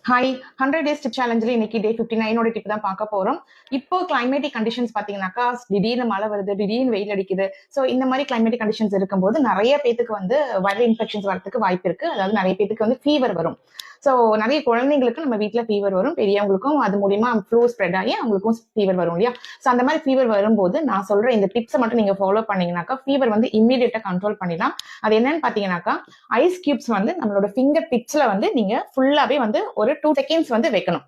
Hi 100 days tip சேலஞ்சில் இன்னைக்கு டே 59 tip தான் பார்க்க போறோம். இப்போ கிளைமேட்டிக் கண்டிஷன்ஸ் பாத்தீங்கன்னாக்கா திடீர்னு மழை வருது, திடீர்னு வெயில் அடிக்குது. ஸோ இந்த மாதிரி கிளைமேட்டிக் கண்டிஷன்ஸ் இருக்கும்போது நிறைய பேத்துக்கு வந்து வைரல் இன்ஃபெக்ஷன்ஸ் வரதுக்கு வாய்ப்பு இருக்கு. அதாவது நிறைய பேத்துக்கு வந்து ஃபீவர் வரும். ஸோ நிறைய குழந்தைங்களுக்கு நம்ம வீட்டுல ஃபீவர் வரும், பெரியவங்களுக்கும் அது மூலியமா ஃப்ளூ ஸ்ப்ரெட் ஆகி அவங்களுக்கும் ஃபீவர் வரும் இல்லையா? ஸோ அந்த மாதிரி ஃபீவர் வரும்போது நான் சொல்ற இந்த டிப்ஸை மட்டும் நீங்க ஃபாலோ பண்ணீங்கன்னாக்கா ஃபீவர் வந்து இம்மீடியட்டா கண்ட்ரோல் பண்ணிடலாம். அது என்னன்னு பாத்தீங்கன்னாக்கா ஐஸ் கியூப்ஸ் வந்து நம்மளோட ஃபிங்கர் டிப்ஸ்ல வந்து நீங்க ஃபுல்லாவே வந்து ஒரு 2 செகண்ட்ஸ் வந்து வைக்கணும்.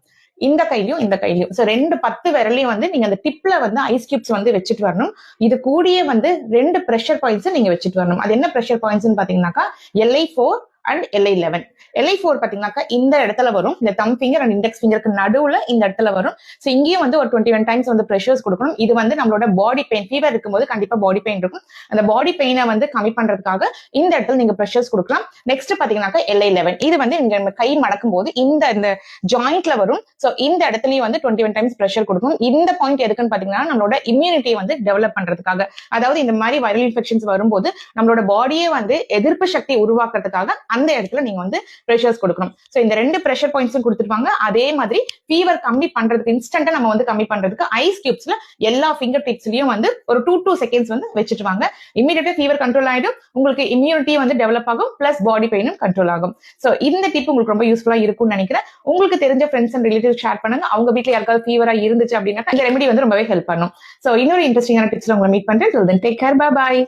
இந்த கையிலயும் இந்த கையிலயும் சோ 10 விரலையும் வந்து நீங்க அந்த டிப்ல வந்து ஐஸ் கியூப்ஸ் வந்து வச்சுட்டு வரணும். இது கூடயே வந்து 2 பிரஷர் பாயிண்ட்ஸ் நீங்க வச்சுட்டு வரணும். அது என்ன பிரஷர் பாயிண்ட்ஸ் பாத்தீங்கன்னாக்கா LI4 அண்ட் LI11. LI4 பாத்தீங்கன்னாக்கா இந்த இடத்துல வரும், இந்த தம் ஃபிங்கர் அண்ட் இண்டெக்ஸ் ஃபிங்கருக்கு நடுவுல இந்த இடத்துல வரும். சோ இங்கேயும் வந்து ஒரு 21 டைம்ஸ் வந்து பிரஷர்ஸ் கொடுக்கணும். இது வந்து நம்மளோட பாடி பெயின், ஃபீவர் இருக்கும்போது கண்டிப்பா பாடி பெயின் இருக்கும். அந்த பாடி பெயினை வந்து கம்மி பண்றதுக்காக இந்த இடத்துல நீங்க பிரஷர்ஸ் கொடுக்கலாம். நெக்ஸ்ட் பாத்தீங்கன்னாக்கா LI11. இது வந்து நீங்க கை மடக்கும் போது இந்த ஜாயிண்ட்ல வரும். சோ இந்த இடத்துலயும் வந்து 21 டைம்ஸ் பிரஷர் கொடுக்கணும். இந்த பாயிண்ட் எதுக்குன்னு பாத்தீங்கன்னா நம்மளோட இம்யூனிட்டியை வந்து டெவலப் பண்றதுக்காக. அதாவது இந்த மாதிரி வைரல் இன்ஃபெக்ஷன்ஸ் வரும்போது நம்மளோட பாடியே வந்து எதிர்ப்பு சக்தி உருவாக்குறதுக்காக அந்த இடத்துல நீங்க வந்து பிரஷர்ஸ் கொடுக்கணும். சோ இந்த 2 பிரஷர் பாயிண்ட்ஸும் கொடுத்துருப்பாங்க. அதே மாதிரி ஃபீவர் கம்மி பண்றதுக்கு இன்ஸ்டன்டா நம்ம வந்து கம்மி பண்றதுக்கு ஐஸ் கியூப்ஸ்ல எல்லா ஃபிங்கர் டிப்ஸ்லயும் வந்து ஒரு 2 செகண்ட்ஸ் வந்து வச்சுட்டு வாங்க. இமீடியட்டா ஃபீவர் கண்ட்ரோல் ஆயிடும். உங்களுக்கு இம்யூனிட்டி வந்து டெவலப் ஆகும், பிளஸ் பாடி பெயினும் கண்ட்ரோல் ஆகும். சோ இந்த டிப் உங்களுக்கு ரொம்ப யூஸ்ஃபுல்லா இருக்கும்னு நினைக்கிறேன். உங்களுக்கு தெரிஞ்ச ஃப்ரெண்ட்ஸ் அண்ட் ரிலேட்டிவ் ஷேர் பண்ணுங்க. அவங்க வீட்டுல யாருக்காவது ஃபீவரா இருந்துச்சு அப்படின்னா இந்த ரெமெடி வந்து ரொம்பவே ஹெல்ப் பண்ணும். சோ இன்னொரு இன்ட்ரெஸ்டிங்கான டிப்ஸ்ல உங்களை மீட் பண்றேன். Till then, take care. Bye bye.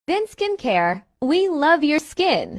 Then Skincare, we love your skin.